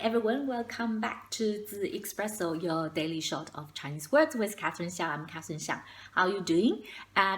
everyone, welcome back to the Espresso, your daily shot of Chinese words with Catherine Xiang. I'm Catherine Xiang. How are you doing?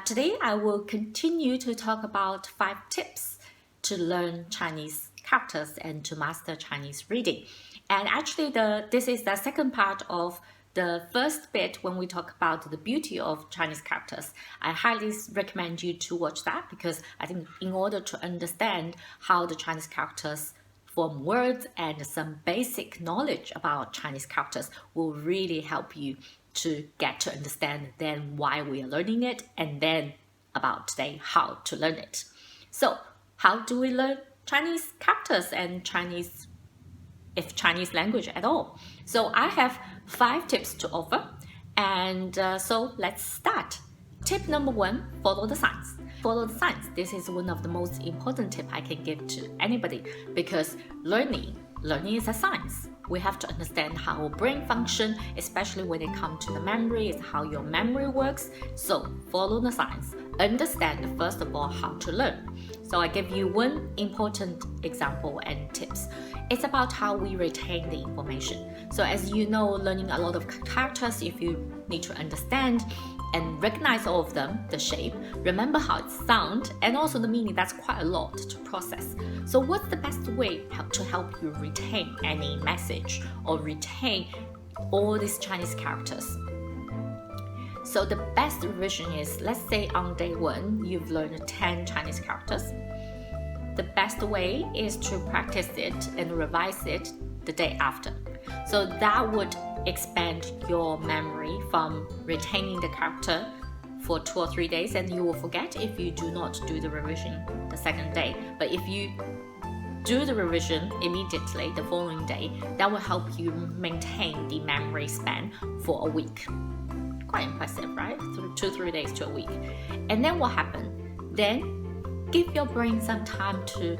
Today I will continue to talk about 5 tips to learn Chinese characters and to master Chinese reading. And actually this is the second part of the first bit when we talk about the beauty of Chinese characters. I highly recommend you to watch that because I think in order to understand how the Chinese characters form words and some basic knowledge about Chinese characters will really help you to get to understand then why we are learning it and then about today how to learn it. So how do we learn Chinese characters and Chinese language at all? So I have 5 tips to offer, and so let's start. Tip number 1, follow the signs. Follow the signs. This is one of the most important tips I can give to anybody because learning is a science. We have to understand how our brain functions, especially when it comes to the memory, is how your memory works. So follow the signs. Understand first of all how to learn. So I give you one important example and tips. It's about how we retain the information. So as you know, learning a lot of characters, if you need to understand and recognize all of them, the shape, remember how it sounds, and also the meaning, that's quite a lot to process. So what's the best way to help you retain any message or retain all these Chinese characters? So the best revision is, let's say on day 1, you've learned 10 Chinese characters. The best way is to practice it and revise it the day after. So that would expand your memory from retaining the character for 2 or 3 days, and you will forget if you do not do the revision the second day. But if you do the revision immediately the following day, that will help you maintain the memory span for a week. Quite impressive, right? 2-3 days to a week. And then what happened? Then give your brain some time to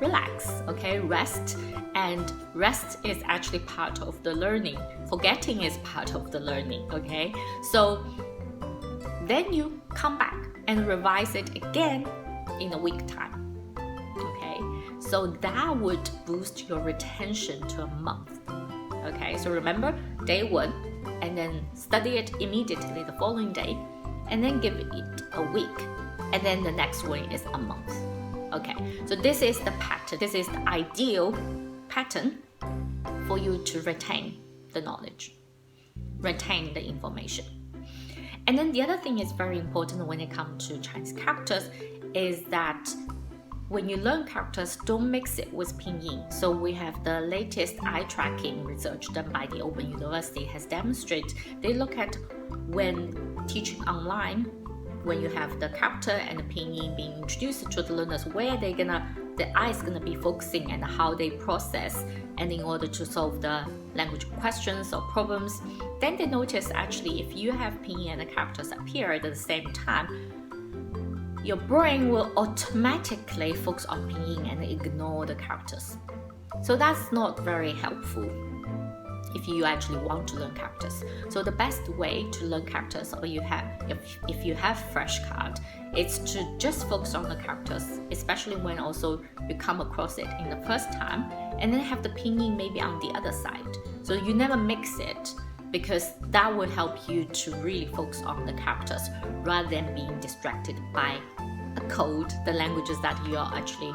relax, okay? Rest. And rest is actually part of the learning. Forgetting is part of the learning, okay? So then you come back and revise it again in a week time, okay? So that would boost your retention to a month, okay? So remember, day 1, and then study it immediately the following day, and then give it a week, and then the next one is a month, okay? So this is the pattern. This is the ideal pattern for you to retain the knowledge, retain the information. And then the other thing is very important when it comes to Chinese characters is that when you learn characters, don't mix it with pinyin. So we have the latest eye tracking research done by the Open University has demonstrated. They look at when teaching online, when you have the character and the pinyin being introduced to the learners, where the eye is gonna be focusing and how they process, and in order to solve the language questions or problems, then they notice actually if you have pinyin and the characters appear at the same time, your brain will automatically focus on pinyin and ignore the characters. So that's not very helpful if you actually want to learn characters. So the best way to learn characters, or if you have fresh card, is to just focus on the characters, especially when also you come across it in the first time, and then have the pinyin maybe on the other side. So you never mix it, because that will help you to really focus on the characters rather than being distracted by a code, the languages that you are actually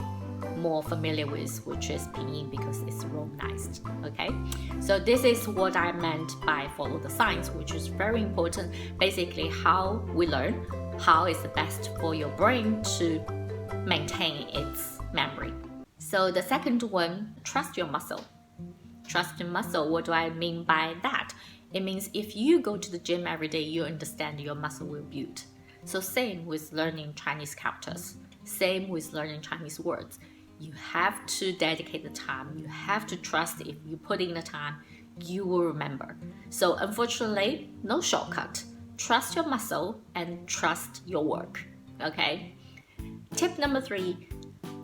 more familiar with, which is pinyin because it's romanized, okay? So this is what I meant by follow the signs, which is very important. Basically, how we learn, how is the best for your brain to maintain its memory. So the second one, trust your muscle. Trust your muscle, what do I mean by that? It means if you go to the gym every day, you understand your muscle will build. So same with learning Chinese characters, same with learning Chinese words. You have to dedicate the time. You have to trust if you put in the time, you will remember. So unfortunately, no shortcut. Trust your muscle and trust your work, okay? Tip number 3,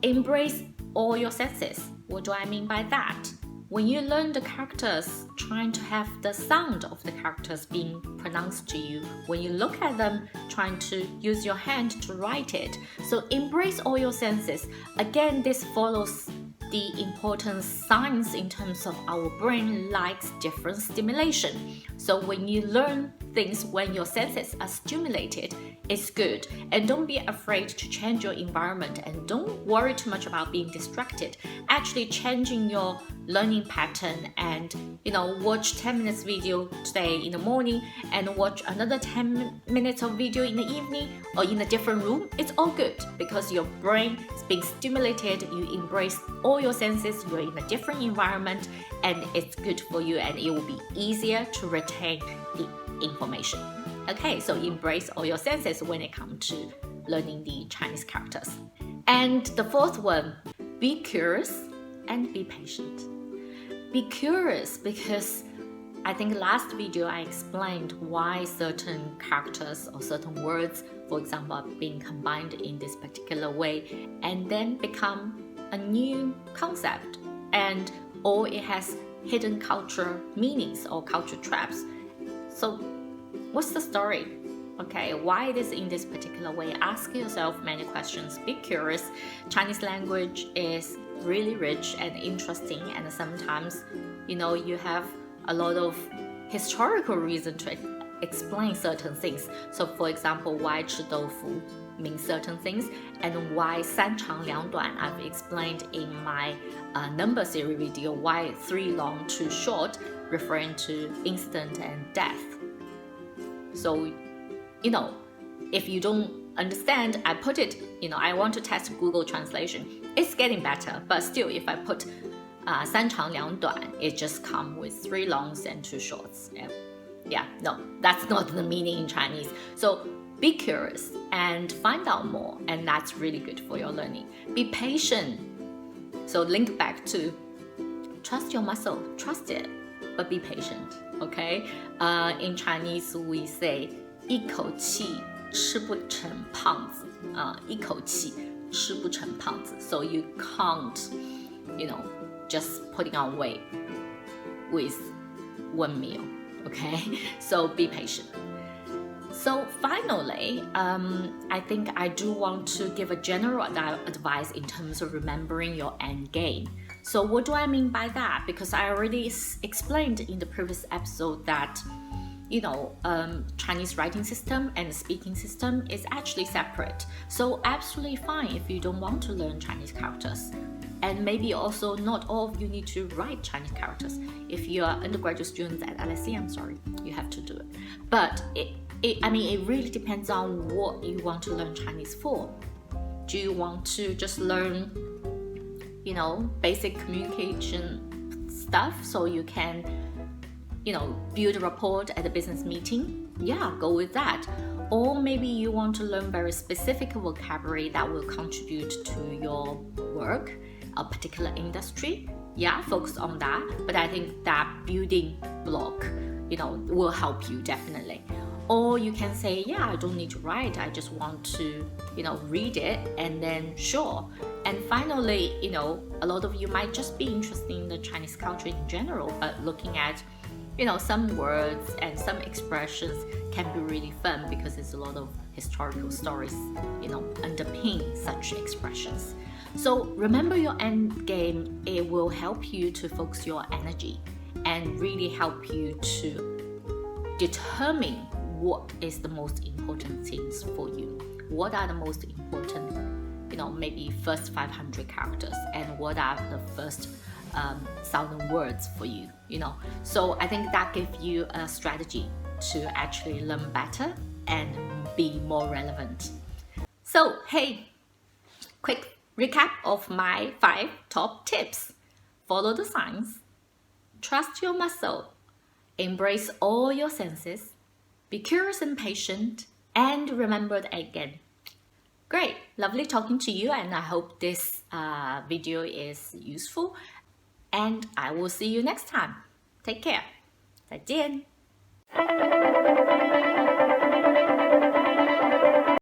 embrace all your senses. What do I mean by that? When you learn the characters, trying to have the sound of the characters being pronounced to you. When you look at them, trying to use your hand to write it. So embrace all your senses. Again, this follows the important science in terms of our brain likes different stimulation. So when you learn things when your senses are stimulated, it's good. And don't be afraid to change your environment, and don't worry too much about being distracted. Actually changing your learning pattern and watch 10 minutes video today in the morning and watch another 10 minutes of video in the evening or in a different room, it's all good because your brain is being stimulated. You embrace all your senses, you're in a different environment, and it's good for you, and it will be easier to retain the information. Okay, so embrace all your senses when it comes to learning the Chinese characters. And the fourth one, be curious and be patient. Be curious because I think last video I explained why certain characters or certain words, for example, are being combined in this particular way and then become a new concept, or it has hidden culture meanings or culture traps. So what's the story? Okay, why it is in this particular way? Ask yourself many questions. Be curious. Chinese language is really rich and interesting, and sometimes you have a lot of historical reason to explain certain things. So for example, why 吃豆腐 means certain things, and why 三长两短, I've explained in my number series video why 3 long 2 short, referring to instant and death. So if you don't understand, I put it, I want to test Google translation. It's getting better, but still, if I put 三长两短, it just comes with 3 longs and 2 shorts. Yeah, no, that's not the meaning in Chinese. So be curious and find out more, and that's really good for your learning. Be patient. So link back to trust your muscle, trust it, but be patient, okay? In Chinese, we say 一口气吃不成胖子, 一口气吃不成胖子. So you can't, just putting on weight with 1 meal, okay? So be patient. So finally, I think I do want to give a general advice in terms of remembering your end game. So what do I mean by that? Because I already explained in the previous episode that Chinese writing system and speaking system is actually separate. So absolutely fine if you don't want to learn Chinese characters. And maybe also not all of you need to write Chinese characters. If you are undergraduate students at LSE, I'm sorry, you have to do it. But it really depends on what you want to learn Chinese for. Do you want to just learn, basic communication stuff so you can, build a rapport at a business meeting? Yeah, go with that. Or maybe you want to learn very specific vocabulary that will contribute to your work, a particular industry. Yeah, focus on that. But I think that building block, will help you definitely. Or you can say, yeah, I don't need to write. I just want to, read it, and then sure. And finally, a lot of you might just be interested in the Chinese culture in general, but looking at, some words and some expressions can be really fun because there's a lot of historical stories, underpin such expressions. So remember your end game. It will help you to focus your energy and really help you to determine what is the most important things for you. What are the most important, maybe first 500 characters, and what are the first 1,000 words for you, So I think that gives you a strategy to actually learn better and be more relevant. So, hey, quick recap of my 5 top tips. Follow the signs, trust your muscle, embrace all your senses, be curious and patient, and remember the end game. Great, lovely talking to you, and I hope this video is useful, and I will see you next time. Take care. 再见。